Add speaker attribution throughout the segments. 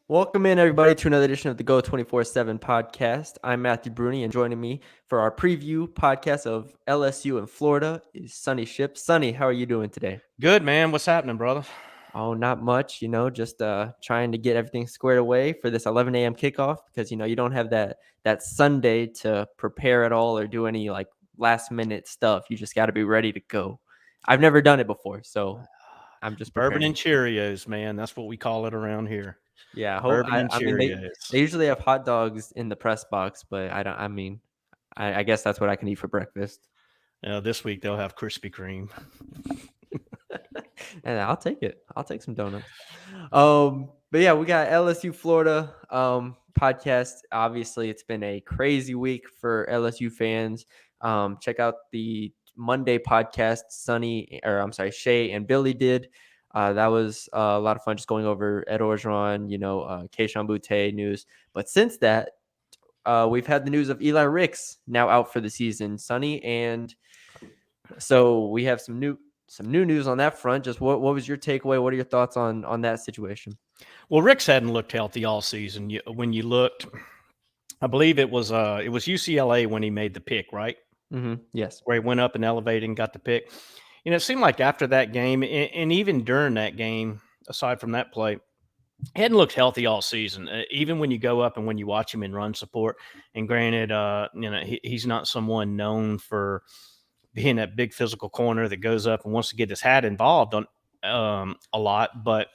Speaker 1: Welcome in, everybody, to another edition of the Geaux247 podcast. I'm Matthew Brune, and joining me for our preview podcast of LSU in Florida is Sonny Shipp. Sonny, how are you doing today?
Speaker 2: Good, man. What's happening, brother?
Speaker 1: Oh, not much, just trying to get everything squared away for this 11 a.m. kickoff because, you don't have that Sunday to prepare at all or do any like last minute stuff. You just got to be ready to go. I've never done it before, so I'm just
Speaker 2: Bourbon
Speaker 1: preparing.
Speaker 2: and Cheerios, man. That's what we call it around here.
Speaker 1: Yeah,
Speaker 2: Bourbon and
Speaker 1: I mean they
Speaker 2: Cheerios.
Speaker 1: usually have hot dogs in the press box, but I don't. I mean, I guess that's what I can eat for breakfast.
Speaker 2: This week they'll have Krispy Kreme.
Speaker 1: And I'll take it. I'll take some donuts. But yeah, we got LSU Florida podcast. Obviously, it's been a crazy week for LSU fans. Check out the Monday podcast Shay and Billy did. That was a lot of fun, just going over Ed Orgeron, Keishon Butte news. But since that, we've had the news of Eli Ricks now out for the season, Sonny, and so we have some new news on that front. Just what was your takeaway? What are your thoughts on that situation?
Speaker 2: Well, Ricks hadn't looked healthy all season. When you looked, I believe it was UCLA when he made the pick, right?
Speaker 1: Yes.
Speaker 2: Where he went up and elevated and got the pick. It seemed like after that game, and even during that game, aside from that play, he hadn't looked healthy all season. Even when you go up and when you watch him in run support, and granted, he's not someone known for being that big physical corner that goes up and wants to get his hat involved on a lot, but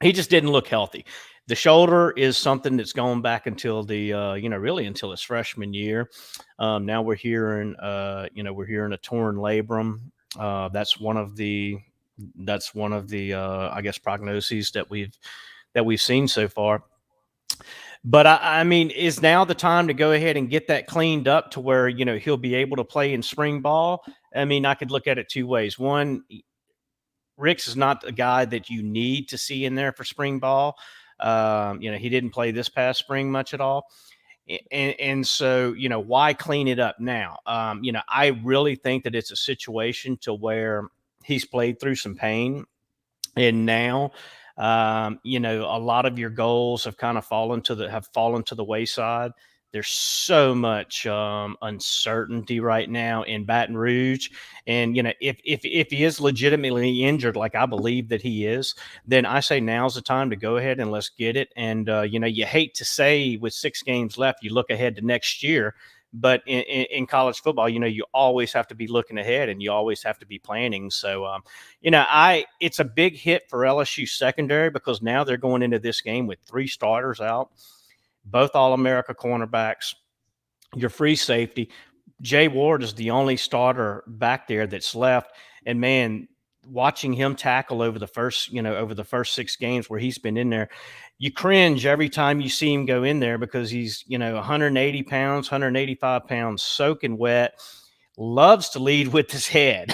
Speaker 2: he just didn't look healthy. The shoulder is something that's going back until the really until his freshman year. Now we're hearing a torn labrum. That's one of the I guess prognoses that we've seen so far. But I mean, is now the time to go ahead and get that cleaned up to where he'll be able to play in spring ball? I mean, I could look at it two ways. One, Ricks is not a guy that you need to see in there for spring ball. He didn't play this past spring much at all. And so, why clean it up now? I really think that it's a situation to where he's played through some pain. And now, a lot of your goals have kind of fallen to the wayside. There's so much uncertainty right now in Baton Rouge, and if he is legitimately injured, like I believe that he is, then I say now's the time to go ahead and let's get it. And you hate to say with 6 games left, you look ahead to next year, but in college football, you always have to be looking ahead and you always have to be planning. So, it's a big hit for LSU secondary because now they're going into this game with 3 starters out, both All-America cornerbacks, your free safety. Jay Ward is the only starter back there that's left. And man, watching him tackle over the first 6 games where he's been in there, you cringe every time you see him go in there because he's, 180 pounds, 185 pounds, soaking wet, loves to lead with his head.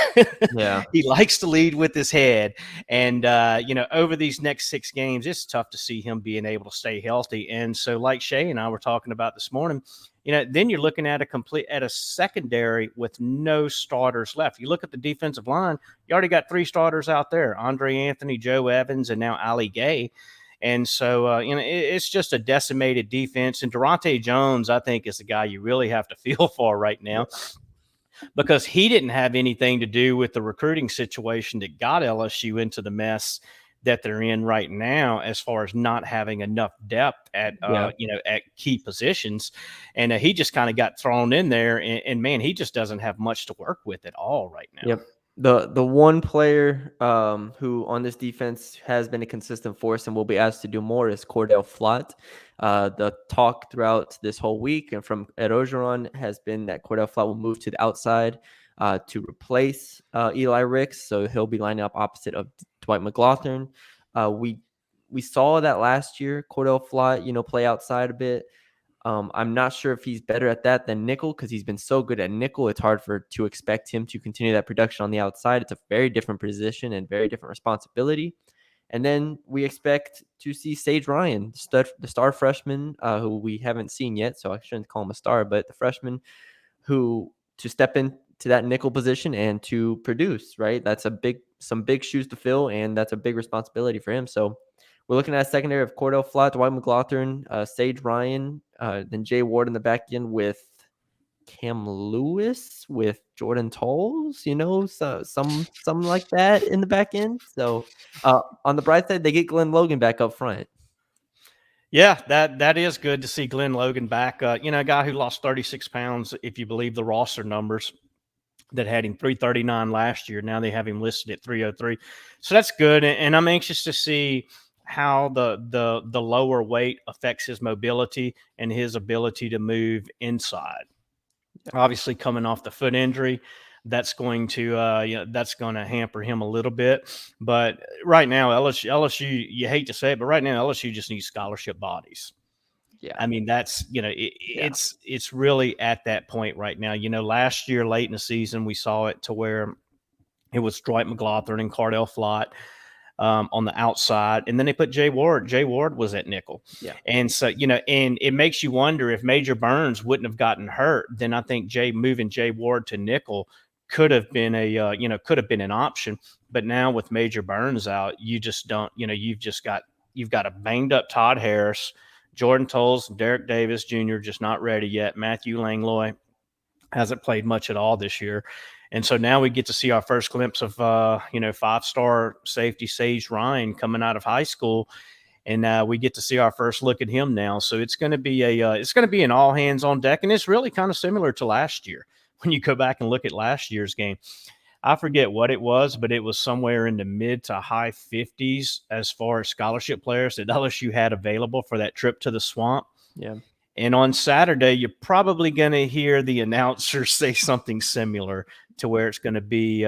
Speaker 1: Yeah.
Speaker 2: He likes to lead with his head. And, over these next 6 games, it's tough to see him being able to stay healthy. And so like Shay and I were talking about this morning, then you're looking at a secondary with no starters left. You look at the defensive line, you already got 3 starters out there, Andre Anthony, Joe Evans, and now Ali Gay. And so, it's just a decimated defense. And Durante Jones, I think, is the guy you really have to feel for right now. Because he didn't have anything to do with the recruiting situation that got LSU into the mess that they're in right now, as far as not having enough depth at at key positions. And he just kind of got thrown in there, and man, he just doesn't have much to work with at all right now.
Speaker 1: Yep. The one player who on this defense has been a consistent force and will be asked to do more is Cordell Flott. The talk throughout this whole week and from Ed Orgeron has been that Cordell Flott will move to the outside to replace Eli Ricks. So he'll be lining up opposite of Dwight McLaughlin. We saw that last year, Cordell Flott, play outside a bit. I'm not sure if he's better at that than nickel because he's been so good at nickel. It's hard to expect him to continue that production on the outside. It's a very different position and very different responsibility. And then we expect to see Sage Ryan, the star freshman, who we haven't seen yet, so I shouldn't call him a star, but the freshman who to step into that nickel position and to produce, right? That's some big shoes to fill, and that's a big responsibility for him. So we're looking at a secondary of Cordell Flott, Dwight McLaughlin, Sage Ryan, then Jay Ward in the back end with Cam Lewis, with Jordan Tolles, so something like that in the back end. So on the bright side, they get Glenn Logan back up front.
Speaker 2: Yeah, that is good to see Glenn Logan back. A guy who lost 36 pounds, if you believe the roster numbers, that had him 339 last year. Now they have him listed at 303. So that's good. And I'm anxious to see how the lower weight affects his mobility and his ability to move inside. Obviously, coming off the foot injury, that's going to hamper him a little bit. But right now, LSU, you hate to say it, but right now LSU just needs scholarship bodies.
Speaker 1: Yeah.
Speaker 2: I mean, that's it's really at that point right now. Last year late in the season, we saw it to where it was Dwight McLaughlin and Cordell Flott on the outside, and then they put Jay Ward. Jay Ward was at nickel, and so and it makes you wonder if Major Burns wouldn't have gotten hurt. Then I think moving Jay Ward to nickel could have been an option. But now with Major Burns out, you just don't. You've got a banged up Todd Harris. Jordan Tolles, Derek Davis Jr. just not ready yet. Matthew Langlois hasn't played much at all this year. And so now we get to see our first glimpse of, 5-star safety Sage Ryan coming out of high school. And we get to see our first look at him now. So it's going to be an all hands on deck. And it's really kind of similar to last year. When you go back and look at last year's game, I forget what it was, but it was somewhere in the mid to high 50s as far as scholarship players that LSU had available for that trip to the swamp.
Speaker 1: Yeah.
Speaker 2: And on Saturday, you're probably going to hear the announcer say something similar to where it's going to be,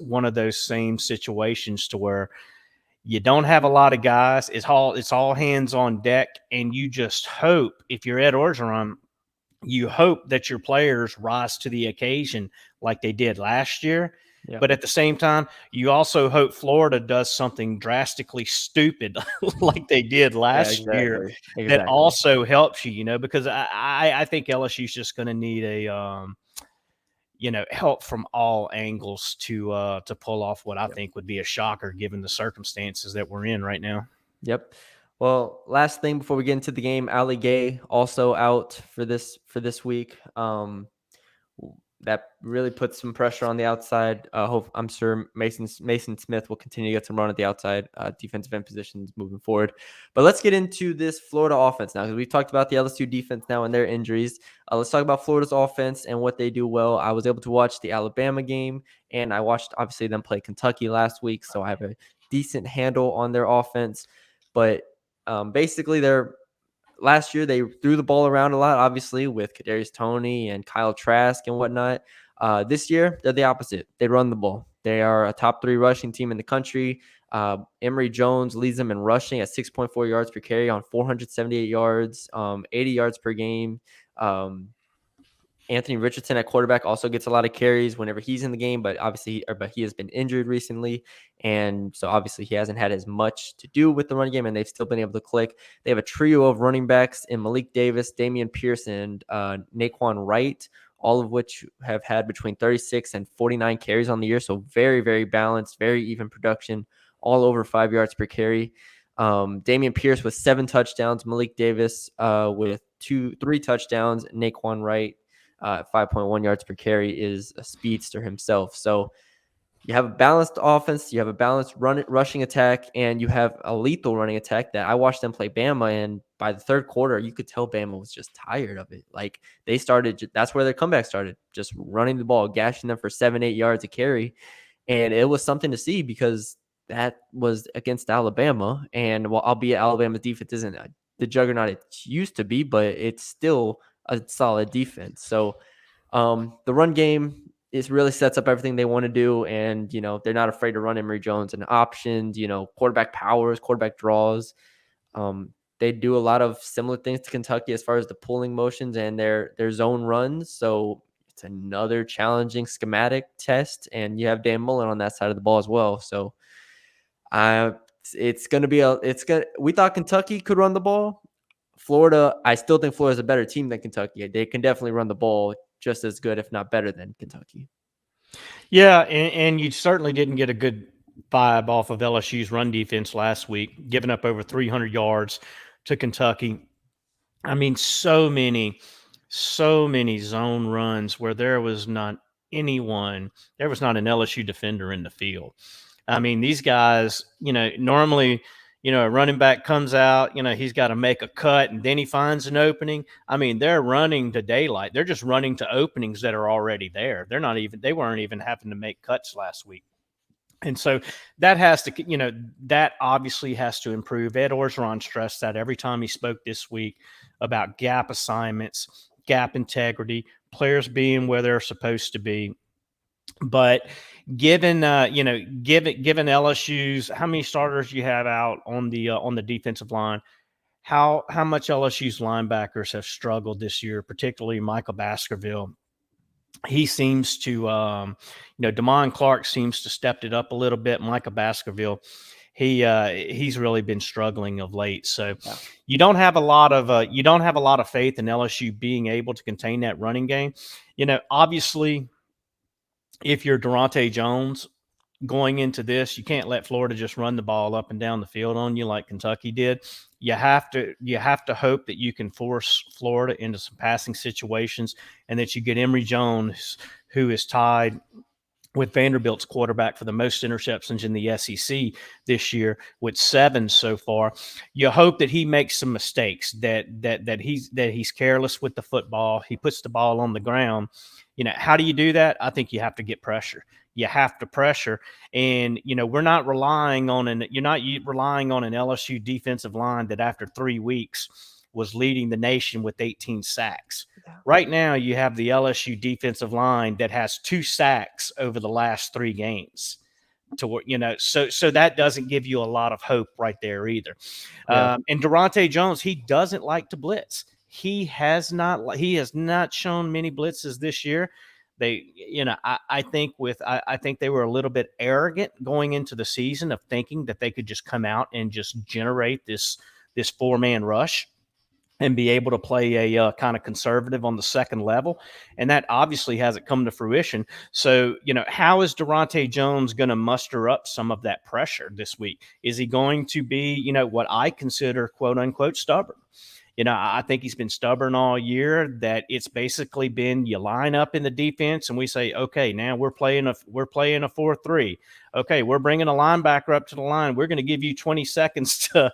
Speaker 2: one of those same situations to where you don't have a lot of guys. It's all hands on deck. And you just hope, if you're Ed Orgeron, you hope that your players rise to the occasion like they did last year. Yeah. But at the same time, you also hope Florida does something drastically stupid like they did last year. That also helps you, because I think LSU is just going to need a help from all angles to pull off what I think would be a shocker given the circumstances that we're in right now.
Speaker 1: Yep. Well, last thing before we get into the game, Ali Gay also out for this week. That really puts some pressure on the outside. I'm sure Mason Smith will continue to get some run at the outside defensive end positions moving forward. But let's get into this Florida offense now, because we've talked about the LSU defense now and their injuries. Let's talk about Florida's offense and what they do well. I was able to watch the Alabama game, and I watched, obviously, them play Kentucky last week, so I have a decent handle on their offense. But basically, last year they threw the ball around a lot, obviously, with Kadarius Toney and Kyle Trask and whatnot. This year, they're the opposite. They run the ball. They are a top 3 rushing team in the country. Emory Jones leads them in rushing at 6.4 yards per carry on 478 yards, 80 yards per game. Anthony Richardson at quarterback also gets a lot of carries whenever he's in the game, but he has been injured recently, and so obviously he hasn't had as much to do with the run game, and they've still been able to click. They have a trio of running backs in Malik Davis, Damian Pierce, and Naquan Wright, all of which have had between 36 and 49 carries on the year, so very, very balanced, very even production, all over 5 yards per carry. Damian Pierce with 7 touchdowns, Malik Davis with 3 touchdowns, Naquan Wright 5.1 yards per carry is a speedster himself. So you have a balanced offense, you have a balanced rushing attack, and you have a lethal running attack that I watched them play Bama, and by the third quarter, you could tell Bama was just tired of it. Like that's where their comeback started, just running the ball, gashing them for 7-8 yards a carry. And it was something to see because that was against Alabama. And albeit Alabama's defense isn't the juggernaut it used to be, but it's still a solid defense. So the run game really sets up everything they want to do. And, they're not afraid to run Emory Jones and options, quarterback powers, quarterback draws. They do a lot of similar things to Kentucky as far as the pulling motions and their zone runs. So it's another challenging schematic test. And you have Dan Mullen on that side of the ball as well. So it's going to be we thought Kentucky could run the ball. Florida, I still think Florida's a better team than Kentucky. They can definitely run the ball just as good, if not better than Kentucky.
Speaker 2: Yeah, and you certainly didn't get a good 5 off of LSU's run defense last week, giving up over 300 yards to Kentucky. I mean, so many zone runs where there was not an LSU defender in the field. I mean, these guys, normally, a running back comes out, he's got to make a cut and then he finds an opening. I mean, they're running to daylight. They're just running to openings that are already there. They weren't even having to make cuts last week. And so that has to, that obviously has to improve. Ed Orgeron stressed that every time he spoke this week about gap assignments, gap integrity, players being where they're supposed to be. But given LSU's, how many starters you have out on the defensive line, how much LSU's linebackers have struggled this year, particularly Michael Baskerville. He seems to, Damon Clark seems to stepped it up a little bit. Micah Baskerville, he's really been struggling of late. So you don't have a lot of faith in LSU being able to contain that running game. Obviously, if you're Durante Jones going into this, you can't let Florida just run the ball up and down the field on you like Kentucky did. You have to hope that you can force Florida into some passing situations and that you get Emory Jones, who is tied with Vanderbilt's quarterback for the most interceptions in the SEC this year with 7 so far. You hope that he makes some mistakes, that he's careless with the football. He puts the ball on the ground. How do you do that? I think you have to get pressure. You have to pressure. And, we're not relying on you're not relying on an LSU defensive line that after 3 weeks was leading the nation with 18 sacks. Right now, you have the LSU defensive line that has 2 sacks over the last 3 games. So that doesn't give you a lot of hope right there either.
Speaker 1: Yeah.
Speaker 2: And Durante Jones, he doesn't like to blitz. He has not shown many blitzes this year. I think they were a little bit arrogant going into the season of thinking that they could just come out and just generate this 4-man rush and be able to play a kind of conservative on the second level. And that obviously hasn't come to fruition. So, how is Durante Jones going to muster up some of that pressure this week? Is he going to be, what I consider quote unquote stubborn? I think he's been stubborn all year, that it's basically been you line up in the defense and we say, okay, now we're playing a 4-3. Okay, we're bringing a linebacker up to the line. We're going to give you 20 seconds to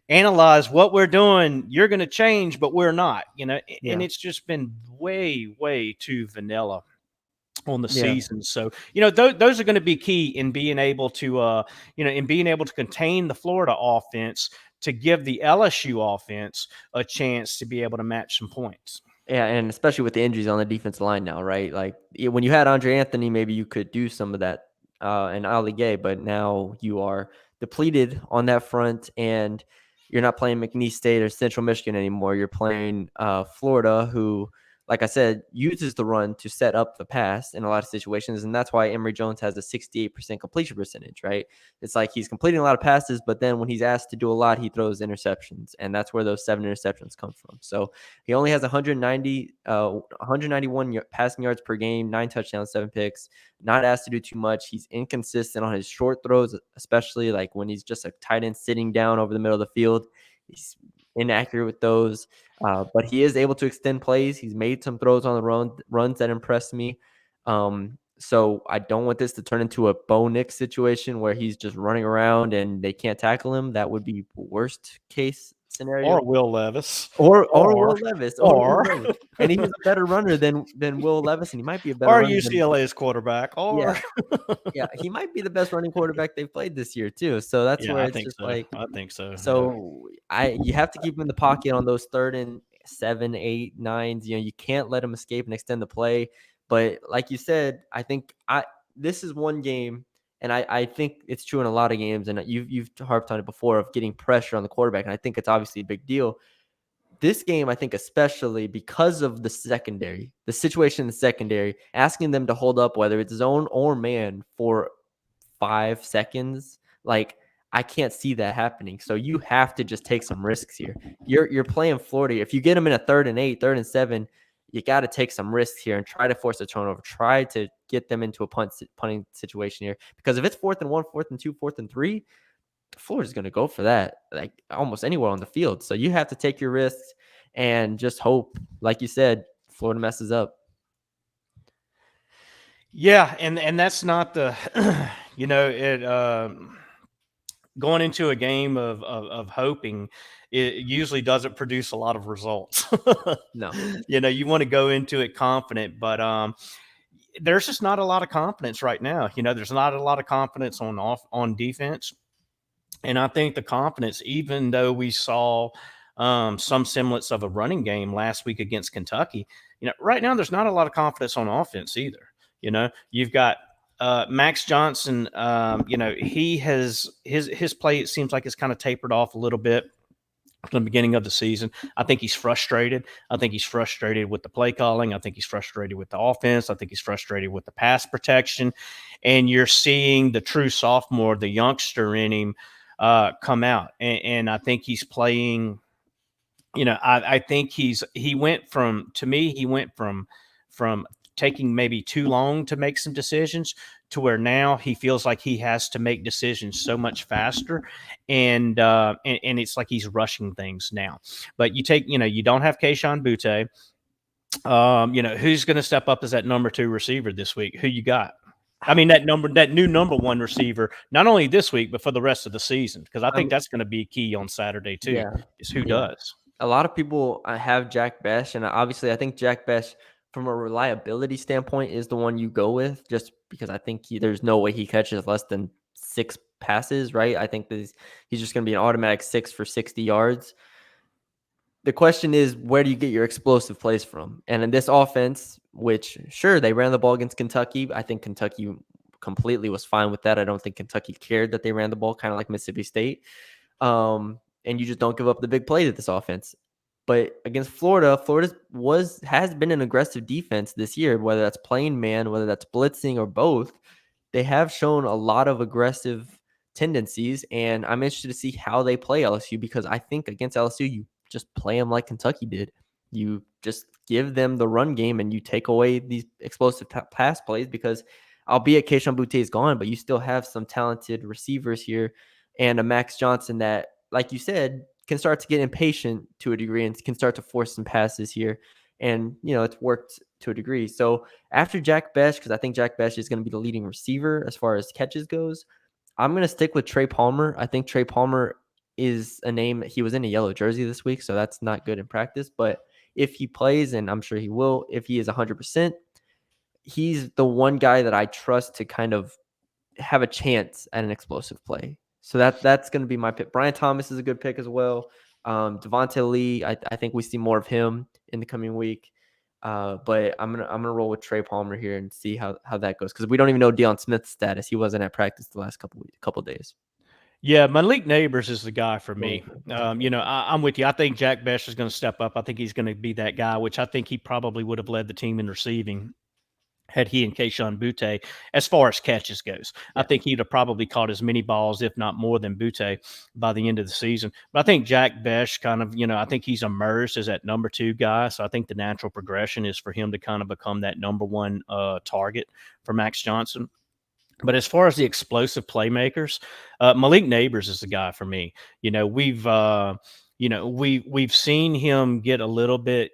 Speaker 2: analyze what we're doing. You're going to change, but we're not, and it's just been way, way too vanilla on the season. So, those are going to be key in being able to, contain the Florida offense, to give the LSU offense a chance to be able to match some points.
Speaker 1: Yeah, and especially with the injuries on the defensive line now, right? Like when you had Andre Anthony, maybe you could do some of that and Ali Gay, but now you are depleted on that front, and you're not playing McNeese State or Central Michigan anymore. You're playing Florida, who, like I said, uses the run to set up the pass in a lot of situations, and that's why Emory Jones has a 68% completion percentage, right? It's like he's completing a lot of passes, but then when he's asked to do a lot, he throws interceptions, and that's where those 7 interceptions come from. So he only has 191 passing yards per game, 9 touchdowns, 7 picks, not asked to do too much. He's inconsistent on his short throws, especially like when he's just a tight end sitting down over the middle of the field. He's inaccurate with those, but he is able to extend plays. He's made some throws on the runs that impressed me. So I don't want this to turn into a Bo Nix situation where he's just running around and they can't tackle him. That would be worst case scenario.
Speaker 2: Or Will Levis.
Speaker 1: Or Will Levis. And he's a better runner than Will Levis, and he might be a better runner
Speaker 2: UCLA's quarterback.
Speaker 1: Yeah, he might be the best running quarterback they've played this year too. So that's where it's just like
Speaker 2: I think so.
Speaker 1: So you have to keep him in the pocket on those 3rd and 7, 8, 9s. You can't let him escape and extend the play. But like you said, I think this is one game, and I think it's true in a lot of games, and you've harped on it before, of getting pressure on the quarterback, and I think it's obviously a big deal. This game, I think, especially because of the secondary, the situation in the secondary, asking them to hold up, whether it's zone or man, for 5 seconds, like I can't see that happening. So you have to just take some risks here. You're playing Florida. If you get them in a 3rd and 8, 3rd and 7, you got to take some risks here and try to force a turnover. Try to get them into a punting situation here. Because if it's 4th and 1, 4th and 2, 4th and 3, Florida's going to go for that, like almost anywhere on the field. So you have to take your risks and just hope, like you said, Florida messes up.
Speaker 2: Yeah, and that's not the, going into a game of hoping, it usually doesn't produce a lot of results.
Speaker 1: No.
Speaker 2: You want to go into it confident, but there's just not a lot of confidence right now. There's not a lot of confidence on defense. And I think the confidence, even though we saw some semblance of a running game last week against Kentucky, right now there's not a lot of confidence on offense either. You've got Max Johnson. He has his play. It seems like it's kind of tapered off a little bit from the beginning of the season. I think he's frustrated. I think he's frustrated with the play calling. I think he's frustrated with the offense. I think he's frustrated with the pass protection. And you're seeing the true sophomore, the youngster in him, come out. And I think he's playing. I think he went from taking maybe too long to make some decisions to where now he feels like he has to make decisions so much faster, and it's like he's rushing things now. But you don't have Kayshon Boutte. Who's going to step up as that number 2 receiver this week? Who you got? I mean, that new number 1 receiver, not only this week, but for the rest of the season, because I think that's going to be key on Saturday too.
Speaker 1: Yeah.
Speaker 2: Is who does.
Speaker 1: A lot of people have Jack Bech, and obviously I think Jack Bech, from a reliability standpoint, is the one you go with, just because I think there's no way he catches less than 6 passes, right? I think he's just going to be an automatic 6 for 60 yards. The question is, where do you get your explosive plays from? And in this offense, which, sure, they ran the ball against Kentucky. I think Kentucky completely was fine with that. I don't think Kentucky cared that they ran the ball, kind of like Mississippi State. And you just don't give up the big play to this offense. But against Florida has been an aggressive defense this year, whether that's playing man, whether that's blitzing or both. They have shown a lot of aggressive tendencies, and I'm interested to see how they play LSU, because I think against LSU, you just play them like Kentucky did. You just give them the run game and you take away these explosive pass plays, because albeit Kayshon Boutte is gone, but you still have some talented receivers here and a Max Johnson that, like you said, can start to get impatient to a degree and can start to force some passes here. And, it's worked to a degree. So after Jack Bech, because I think Jack Bech is going to be the leading receiver as far as catches goes, I'm going to stick with Trey Palmer. I think Trey Palmer is a name. He was in a yellow jersey this week, so that's not good in practice. But if he plays, and I'm sure he will, if he is 100%, he's the one guy that I trust to kind of have a chance at an explosive play. So that's going to be my pick. Brian Thomas is a good pick as well. Devontae Lee, I think we see more of him in the coming week. But I'm gonna roll with Trey Palmer here and see how that goes, because we don't even know Deion Smith's status. He wasn't at practice the last couple days.
Speaker 2: Yeah, Malik Neighbors is the guy for me. I'm with you. I think Jack Bech is going to step up. I think he's going to be that guy, which I think he probably would have led the team in receiving had he and Kayshon Boutte, as far as catches goes. Yeah. I think he'd have probably caught as many balls, if not more, than Boutte by the end of the season. But I think Jack Bech kind of, I think he's emerged as that number 2 guy. So I think the natural progression is for him to kind of become that number 1 target for Max Johnson. But as far as the explosive playmakers, Malik Neighbors is the guy for me. We've seen him get a little bit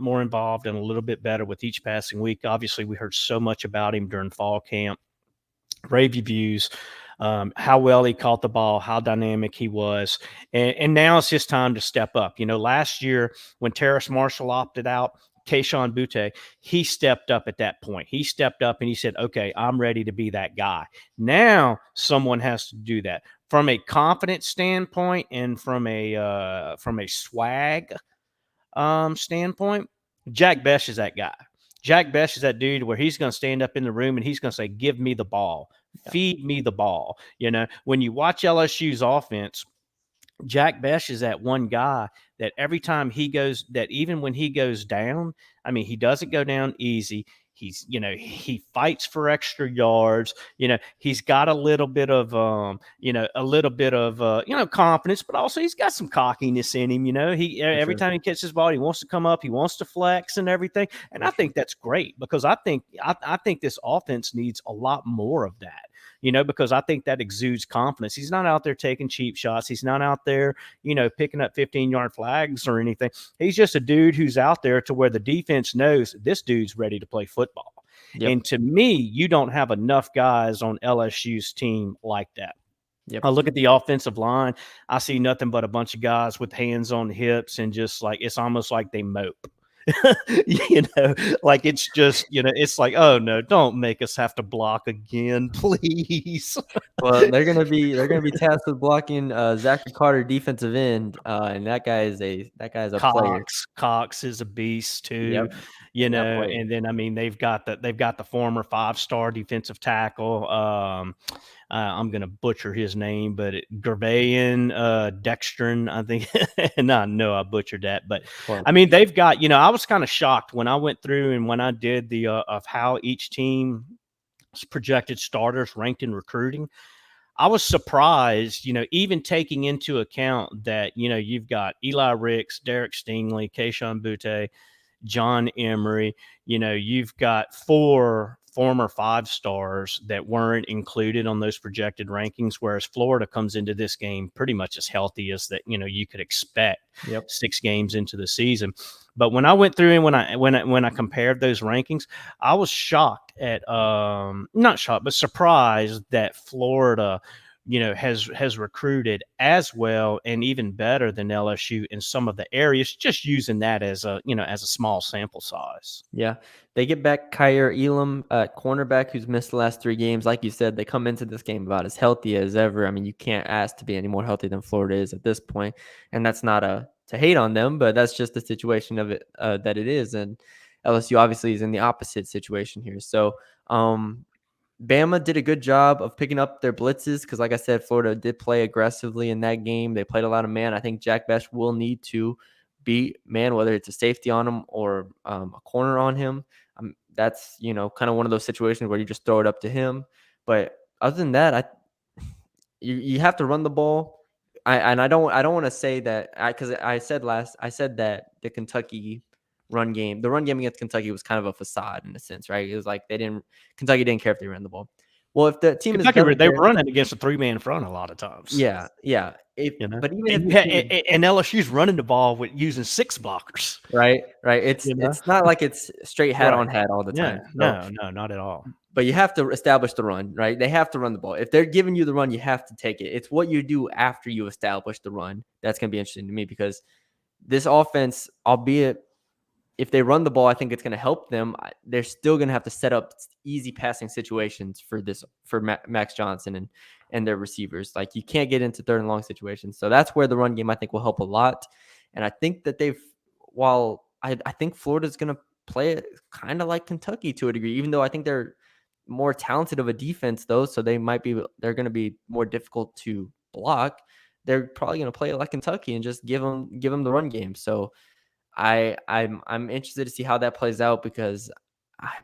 Speaker 2: more involved and a little bit better with each passing week. Obviously, we heard so much about him during fall camp, rave reviews, how well he caught the ball, how dynamic he was. And now it's his time to step up. Last year when Terrace Marshall opted out, Kayshon Boutte, he stepped up at that point. He stepped up and he said, okay, I'm ready to be that guy. Now someone has to do that. From a confidence standpoint and from a swag standpoint, Jack Bech is that guy. Jack Bech is that dude where he's going to stand up in the room and he's going to say, give me the ball, feed me the ball. When you watch LSU's offense, Jack Bech is that one guy that every time he goes, that even when he goes down, I mean, he doesn't go down easy. He's, he fights for extra yards. He's got a little bit of, confidence, but also he's got some cockiness in him. Every time he catches his ball, he wants to come up, he wants to flex and everything. And I think that's great, because I think this offense needs a lot more of that. Because I think that exudes confidence. He's not out there taking cheap shots. He's not out there, picking up 15-yard flags or anything. He's just a dude who's out there to where the defense knows this dude's ready to play football. Yep. And to me, you don't have enough guys on LSU's team like that. Yep. I look at the offensive line. I see nothing but a bunch of guys with hands on hips, and just like, it's almost like they mope. Like it's just, it's like, oh no, don't make us have to block again, please.
Speaker 1: Well, they're gonna be tasked with blocking Zachary Carter, defensive end, and that guy is a player.
Speaker 2: Cox is a beast too. Yep. And then they've got the former 5-star defensive tackle. I'm going to butcher his name, but Gervain Dextrin, I think. And I know I butchered that, but they've got, I was kind of shocked when I went through and when I did the of how each team's projected starters ranked in recruiting. I was surprised, even taking into account that, you've got Eli Ricks, Derek Stingley, Keishon Butte, John Emery, you've got 4 former 5-stars that weren't included on those projected rankings, whereas Florida comes into this game pretty much as healthy as that, you could expect 6 games into the season. But when I went through and when I compared those rankings, I was shocked at, not shocked, but surprised that Florida, has recruited as well and even better than LSU in some of the areas, just using that as a small sample size.
Speaker 1: Yeah. They get back Kyer Elam at cornerback, who's missed the last 3 games. Like you said, they come into this game about as healthy as ever. You can't ask to be any more healthy than Florida is at this point. And that's not to hate on them, but that's just the situation of it, that it is. And LSU obviously is in the opposite situation here. So, Bama did a good job of picking up their blitzes because, like I said, Florida did play aggressively in that game. They played a lot of man. I think Jack Bech will need to beat man, whether it's a safety on him or a corner on him. That's, kind of one of those situations where you just throw it up to him. But other than that, you have to run the ball. I don't want to say that because I said that the Kentucky the run game against Kentucky was kind of a facade in a sense, right? It was like Kentucky didn't care if they ran the ball. Well, if the team
Speaker 2: Kentucky, they were running against a 3-man front a lot of times.
Speaker 1: Yeah. But even
Speaker 2: and LSU's running the ball with using 6 blockers.
Speaker 1: Right. It's not like it's straight hat on hat all the time.
Speaker 2: No, not at all.
Speaker 1: But you have to establish the run, right? They have to run the ball. If they're giving you the run, you have to take it. It's what you do after you establish the run that's going to be interesting to me, because this offense, albeit if they run the ball, I think it's going to help them. They're still going to have to set up easy passing situations for Max Johnson and their receivers. Like, you can't get into 3rd and long situations. So that's where the run game, I think, will help a lot. And I think that I think Florida's going to play it kind of like Kentucky to a degree, even though I think they're more talented of a defense though. So they're going to be more difficult to block. They're probably going to play it like Kentucky and just give them the run game. So I'm interested to see how that plays out, because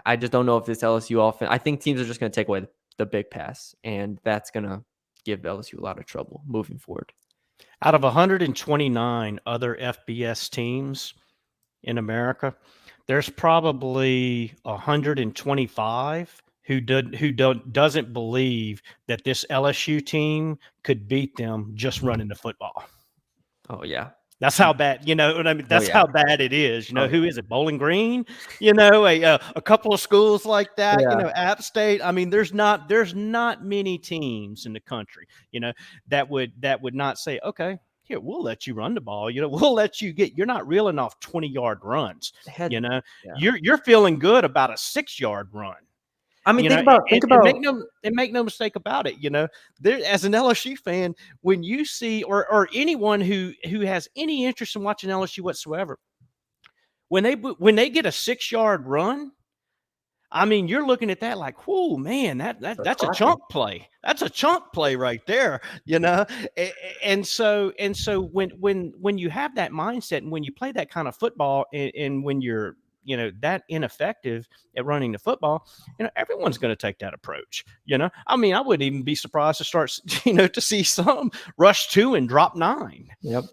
Speaker 1: I just don't know if this LSU offense. I think teams are just going to take away the big pass, and that's going to give LSU a lot of trouble moving forward.
Speaker 2: Out of 129 other FBS teams in America, there's probably 125 who doesn't believe that this LSU team could beat them just running the football.
Speaker 1: Oh yeah.
Speaker 2: That's how bad, what I mean? That's how bad it is. Who is it? Bowling Green? A couple of schools like that, App State. There's not many teams in the country, that would not say, okay, here, we'll let you run the ball. We'll let you you're not reeling off 20-yard runs. You're feeling good about a 6-yard run. Think about make no mistake about it. There, as an LSU fan, when you see or anyone who has any interest in watching LSU whatsoever, when they get a 6-yard run, you're looking at that like, whoa, man, that's a chunk play. That's a chunk play right there. And so when you have that mindset and when you play that kind of football and when you're that ineffective at running the football, everyone's going to take that approach. I mean, I wouldn't even be surprised to start, to see some rush 2 and drop 9.
Speaker 1: Yep.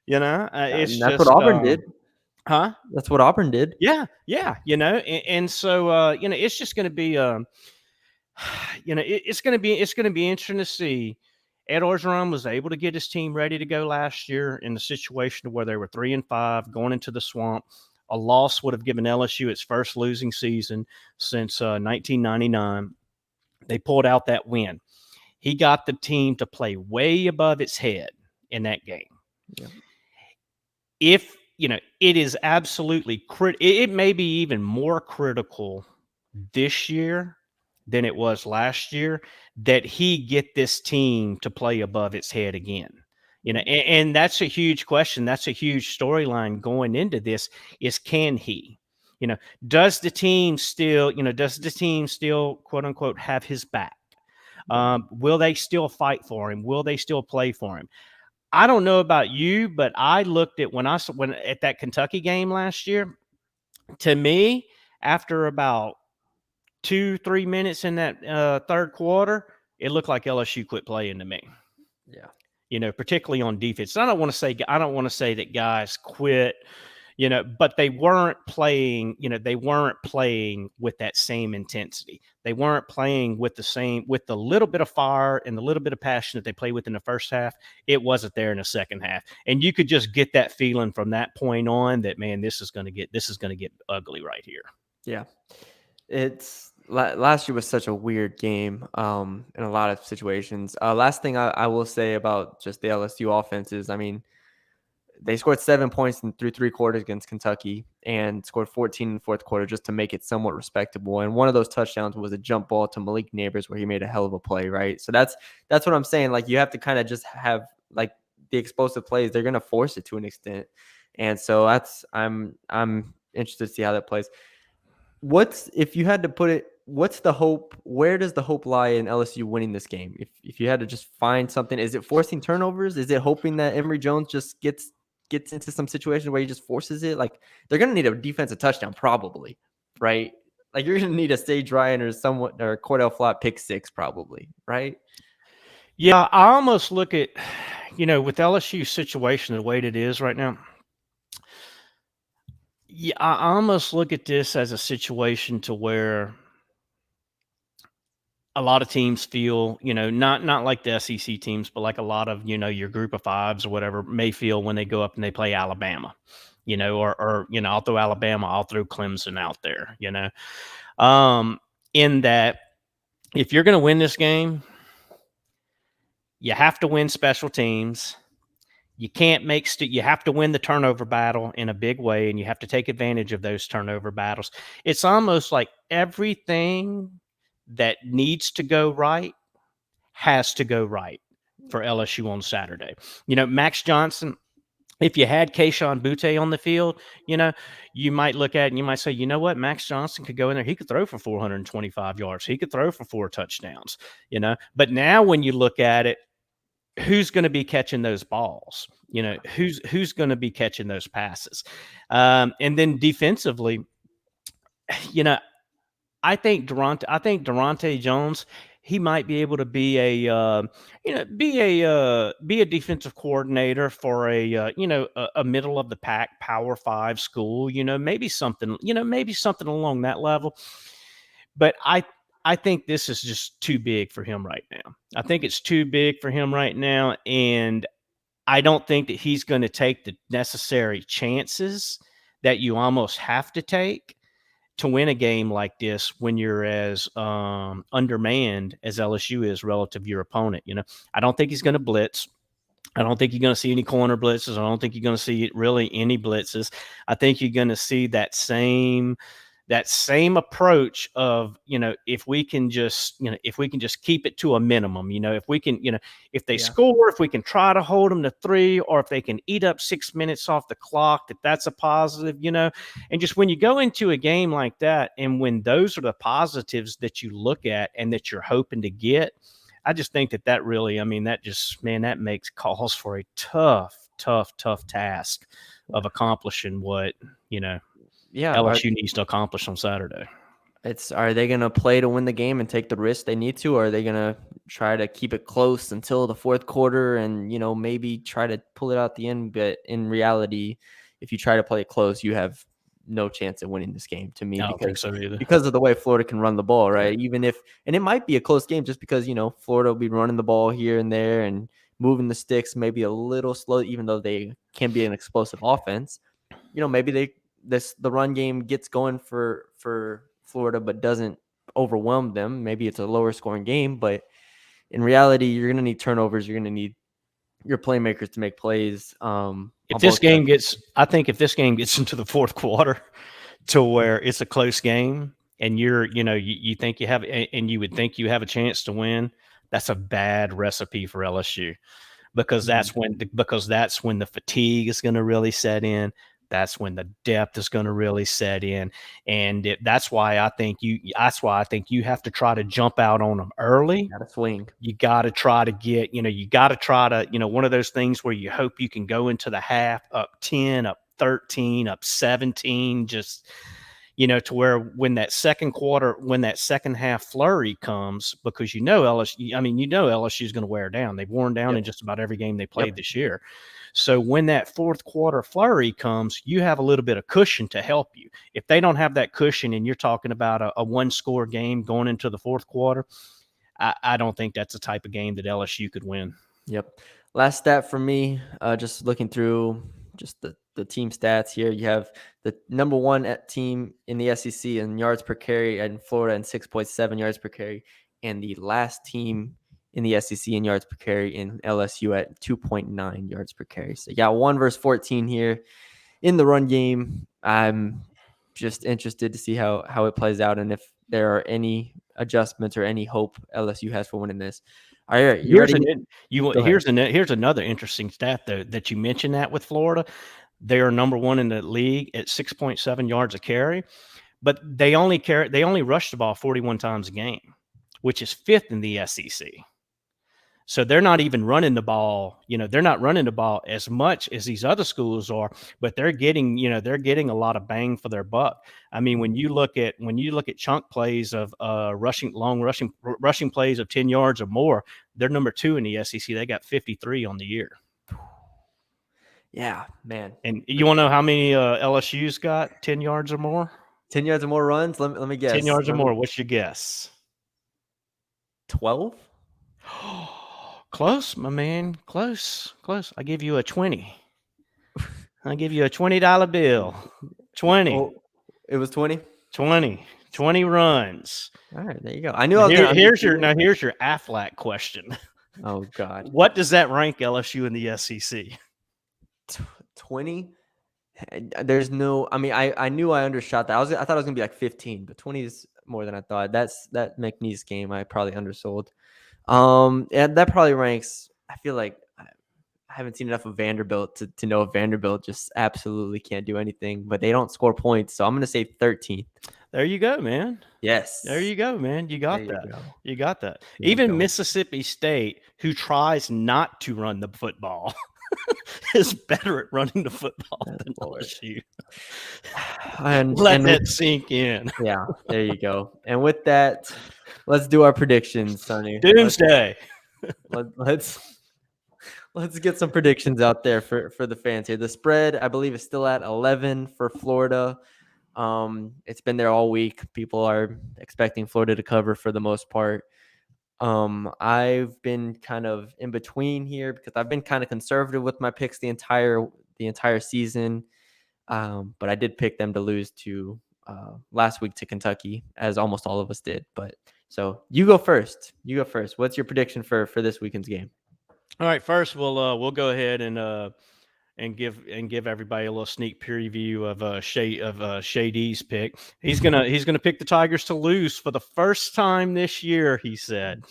Speaker 2: It's
Speaker 1: And that's
Speaker 2: just,
Speaker 1: what Auburn did.
Speaker 2: huh?
Speaker 1: That's what Auburn did.
Speaker 2: Yeah. And so, it's just going to be, it's going to be interesting to see. Ed Orgeron was able to get his team ready to go last year in the situation where they were 3-5 going into the swamp. A loss would have given LSU its first losing season since 1999. They pulled out that win. He got the team to play way above its head in that game.
Speaker 1: Yeah.
Speaker 2: If, it is absolutely it may be even more critical this year than it was last year that he get this team to play above its head again. And that's a huge question. That's a huge storyline going into this is, can he? Does the team still quote unquote have his back? Will they still fight for him? Will they still play for him? I don't know about you, but I looked at when at that Kentucky game last year, to me, after about 2-3 minutes in that third quarter, it looked like LSU quit playing to me.
Speaker 1: Yeah.
Speaker 2: Particularly on defense. I don't want to say that guys quit, but they weren't playing, with that same intensity. They weren't playing with the little bit of fire and the little bit of passion that they played with in the first half. It wasn't there in the second half. And you could just get that feeling from that point on that, man, this is going to get ugly right here.
Speaker 1: Yeah. Last year was such a weird game in a lot of situations. Last thing I will say about just the LSU offense is, I mean, they scored 7 points through 3 quarters against Kentucky and scored 14 in the fourth quarter just to make it somewhat respectable. And one of those touchdowns was a jump ball to Malik Neighbors where he made a hell of a play, right? So that's what I'm saying. Like, you have to kind of just have like the explosive plays. They're going to force it to an extent. And so I'm interested to see how that plays. If you had to put it, what's the hope? Where does the hope lie in LSU winning this game? If you had to just find something, is it forcing turnovers? Is it hoping that Emory Jones just gets into some situation where he just forces it? Like, they're going to need a defensive touchdown probably, right? Like, you're going to need a Sage Ryan or Cordell Flott pick 6 probably, right?
Speaker 2: Yeah, I almost look at, with LSU's situation the way it is right now, yeah, I almost look at this as a situation to where a lot of teams feel, not like the SEC teams, but like a lot of, your group of fives or whatever may feel when they go up and they play Alabama, or I'll throw Alabama, I'll throw Clemson out there, in that if you're going to win this game, you have to win special teams. You can't you have to win the turnover battle in a big way, and you have to take advantage of those turnover battles. It's almost like everything that needs to go right has to go right for LSU on Saturday. Max Johnson, if you had Kayshon Boutte on the field, you might look at it and you might say, you know what, Max Johnson could go in there. He could throw for 425 yards. He could throw for 4 touchdowns, But now when you look at it, who's going to be catching those balls? Who's going to be catching those passes? And then defensively, I think Durante Jones, he might be able to be a defensive coordinator for a middle of the pack Power 5 school, maybe something along that level. But I think this is just too big for him right now. I think it's too big for him right now, and I don't think that he's going to take the necessary chances that you almost have to take to win a game like this when you're as undermanned as LSU is relative to your opponent. I don't think he's going to blitz. I don't think you're going to see any corner blitzes. I don't think you're going to see really any blitzes. I think you're going to see that same approach of, if we can just keep it to a minimum, if we can, if they score, if we can try to hold them to 3, or if they can eat up 6 minutes off the clock, that's a positive, and just when you go into a game like that, and when those are the positives that you look at and that you're hoping to get, I just think that really, that makes calls for a tough task of accomplishing what.
Speaker 1: Yeah,
Speaker 2: LSU needs to accomplish on Saturday.
Speaker 1: are they gonna play to win the game and take the risk they need to, or are they gonna try to keep it close until the fourth quarter and maybe try to pull it out the end? But in reality, if you try to play it close, you have no chance of winning this game to me
Speaker 2: I don't think so either.
Speaker 1: because of the way Florida can run the ball, right? And it might be a close game just because Florida will be running the ball here and there and moving the sticks maybe a little slow, even though they can be an explosive offense. Maybe the run game gets going for Florida, but doesn't overwhelm them. Maybe it's a lower scoring game, but in reality, you're going to need turnovers. You're going to need your playmakers to make plays.
Speaker 2: If this game gets into the fourth quarter to where it's a close game and you think you have, and you would think you have a chance to win, that's a bad recipe for LSU. Because that's when the fatigue is going to really set in. That's when the depth is going to really set in, and that's why I think you have to try to jump out on them early.
Speaker 1: Got to swing.
Speaker 2: You got to try to get one of those things where you hope you can go into the half up 10, up 13, up 17, just to where when that second half flurry comes, because LSU is going to wear down. They've worn down in just about every game they played this year. So when that fourth quarter flurry comes, you have a little bit of cushion to help you. If they don't have that cushion and you're talking about a one-score game going into the fourth quarter, I don't think that's the type of game that LSU could win.
Speaker 1: Yep. Last stat for me, just looking through just the team stats here. You have the number one team in the SEC in yards per carry in Florida and 6.7 yards per carry, and the last team in the SEC in yards per carry in LSU at 2.9 yards per carry. So you got 1 versus 14 here in the run game. I'm just interested to see how it plays out and if there are any adjustments or any hope LSU has for winning this. All right, you ready?
Speaker 2: Here's another interesting stat though that you mentioned that with Florida. They are number one in the league at 6.7 yards a carry, but they only rush the ball 41 times a game, which is 5th in the SEC. So they're not even running the ball. They're not running the ball as much as these other schools are, but they're getting a lot of bang for their buck. I mean, when you look at chunk plays of rushing plays of 10 yards or more, they're number 2 in the SEC. They got 53 on the year.
Speaker 1: Yeah, man.
Speaker 2: And you want to know how many LSU's got 10 yards or more?
Speaker 1: 10 yards or more runs? Let me guess.
Speaker 2: 10 yards or more. What's your guess?
Speaker 1: 12?
Speaker 2: Close, my man. Close. I give you a 20. I give you a $20 bill. 20.
Speaker 1: Oh, it was 20?
Speaker 2: 20 runs.
Speaker 1: All right, there you go. I knew
Speaker 2: here's your Aflac question.
Speaker 1: Oh God.
Speaker 2: What does that rank LSU in the SEC?
Speaker 1: 20? There's no, I mean, I knew I undershot that. I thought it was gonna be like 15, but 20 is more than I thought. That McNeese game I probably undersold. And that probably ranks. I feel like I haven't seen enough of Vanderbilt to know if Vanderbilt just absolutely can't do anything, but they don't score points. So I'm going to say 13.
Speaker 2: There you go, man.
Speaker 1: Yes.
Speaker 2: There you go, man. You got that. You got that.
Speaker 1: There
Speaker 2: Even Mississippi State, who tries not to run the football, is better at running the football than LSU. Let that sink in.
Speaker 1: Yeah, there you go. And with that, let's do our predictions, Sonny.
Speaker 2: Doomsday.
Speaker 1: Let's get some predictions out there for the fans here. The spread, I believe, is still at 11 for Florida. It's been there all week. People are expecting Florida to cover for the most part. I've been kind of in between here because I've been kind of conservative with my picks the entire season. But I did pick them to lose to last week to Kentucky, as almost all of us did. But so you go first. What's your prediction for this weekend's game?
Speaker 2: All right, first we'll go ahead and give everybody a little sneak preview of Shady's pick. He's gonna pick the Tigers to lose for the first time this year. He said,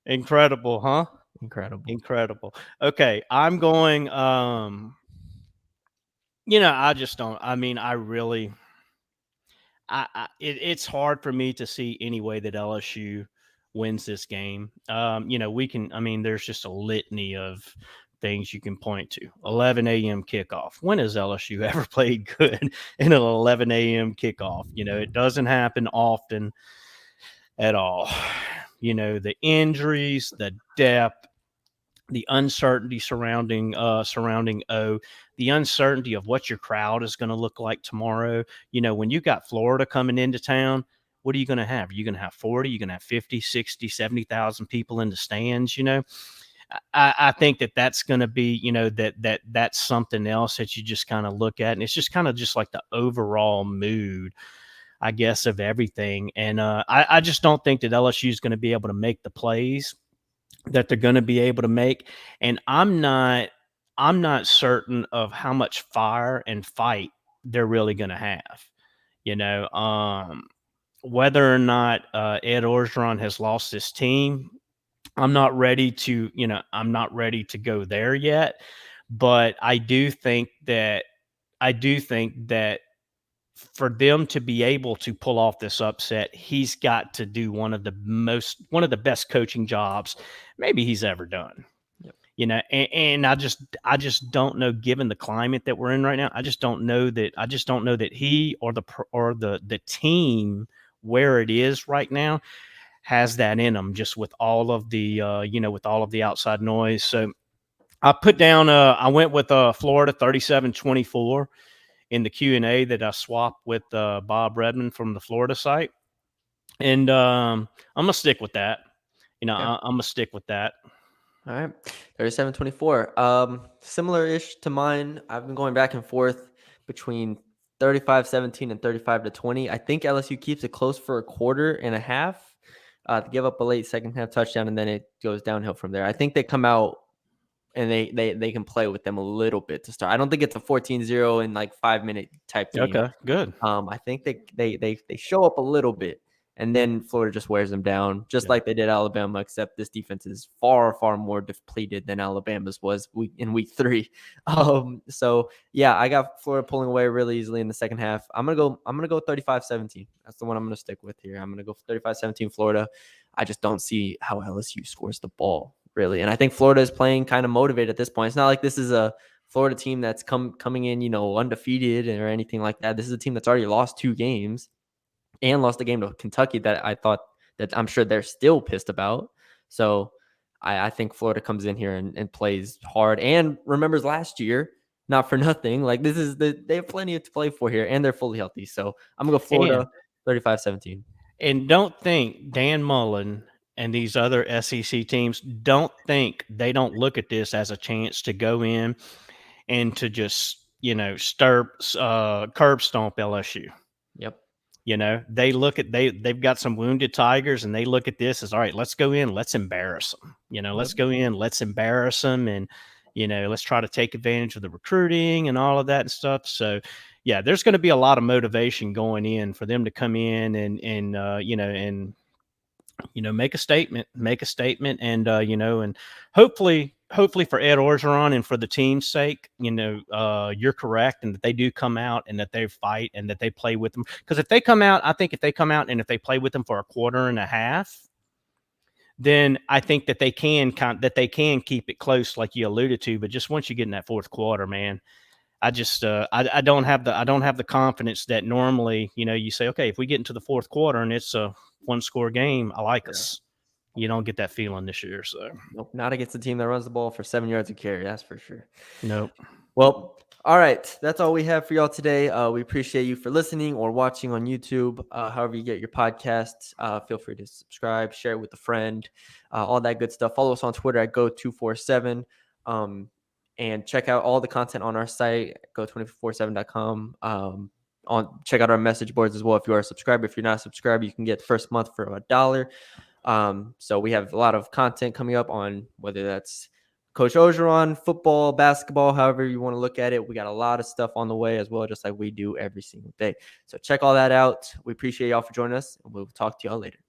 Speaker 2: "Incredible, huh? Incredible." Okay, I'm going. I just don't. I mean, I really. It's hard for me to see any way that LSU wins this game. We can. I mean, there's just a litany of things you can point to. 11 a.m. kickoff. When has LSU ever played good in an 11 a.m. kickoff? It doesn't happen often at all. The injuries, the depth, the uncertainty surrounding O, the uncertainty of what your crowd is going to look like tomorrow. When you got Florida coming into town, what are you going to have? Are you going to have 40? You're going to have 50, 60, 70,000 people in the stands? I think that's going to be, that's something else that you just kind of look at. And it's just kind of just like the overall mood, I guess, of everything. And I just don't think that LSU is going to be able to make the plays that they're going to be able to make. And I'm not certain of how much fire and fight they're really going to have. Whether or not Ed Orgeron has lost his team, I'm not ready to go there yet. But I do think that for them to be able to pull off this upset, he's got to do one of the best coaching jobs maybe he's ever done.
Speaker 1: Yep.
Speaker 2: And I just don't know, given the climate that we're in right now, I just don't know that he or the team where it is right now has that in them, just with all of the outside noise. So I went with Florida 37-24 in the Q&A that I swapped with Bob Redmond from the Florida site. And I'm going to stick with that.
Speaker 1: Okay.
Speaker 2: I'm going to stick with that.
Speaker 1: All right. 37-24. Similar-ish to mine. I've been going back and forth between 35-17 and 35-20. I think LSU keeps it close for a quarter and a half to give up a late second half touchdown, and then it goes downhill from there. I think they come out and they can play with them a little bit to start. I don't think it's a 14-0 in like 5-minute type game.
Speaker 2: Okay, good.
Speaker 1: I think they show up a little bit, and then Florida just wears them down, just like they did Alabama, except this defense is far, far more depleted than Alabama's was in week 3. So yeah, I got Florida pulling away really easily in the second half. I'm gonna go 35-17. That's the one I'm gonna stick with here. I'm gonna go 35-17 Florida. I just don't see how LSU scores the ball, really. And I think Florida is playing kind of motivated at this point. It's not like this is a Florida team that's coming in, undefeated or anything like that. This is a team that's already lost 2 games and lost a game to Kentucky that I thought that I'm sure they're still pissed about. So I think Florida comes in here and plays hard and remembers last year, not for nothing. Like they have plenty to play for here, and they're fully healthy. So I'm gonna go Florida 35-17.
Speaker 2: And don't think Dan Mullen and these other SEC teams don't look at this as a chance to go in and to just, curb stomp LSU.
Speaker 1: Yep.
Speaker 2: They look at they've got some wounded Tigers, and they look at this as, all right, let's go in, let's embarrass them. Let's go in, let's embarrass them, and let's try to take advantage of the recruiting and all of that and stuff. So yeah, there's going to be a lot of motivation going in for them to come in and make a statement, and and hopefully for Ed Orgeron and for the team's sake, you're correct, and that they do come out and that they fight and that they play with them. Because if they come out and if they play with them for a quarter and a half, then I think that they can keep it close, like you alluded to. But just once you get in that fourth quarter, man, I just I don't have the confidence that normally, you say, okay, if we get into the fourth quarter and it's a 1-score game, I like us. You don't get that feeling this year. So
Speaker 1: nope, not against a team that runs the ball for 7 yards a carry. That's for sure.
Speaker 2: Nope.
Speaker 1: Well, all right. That's all we have for y'all today. We appreciate you for listening or watching on YouTube. However you get your podcasts, feel free to subscribe, share it with a friend, all that good stuff. Follow us on Twitter at Geaux247. And check out all the content on our site, Geaux247.com. Check out our message boards as well if you are a subscriber. If you're not a subscriber, you can get the first month for $1. So we have a lot of content coming up on whether that's Coach Orgeron, football, basketball, however you want to look at it. We got a lot of stuff on the way as well, just like we do every single day. So check all that out. We appreciate y'all for joining us, and we'll talk to y'all later.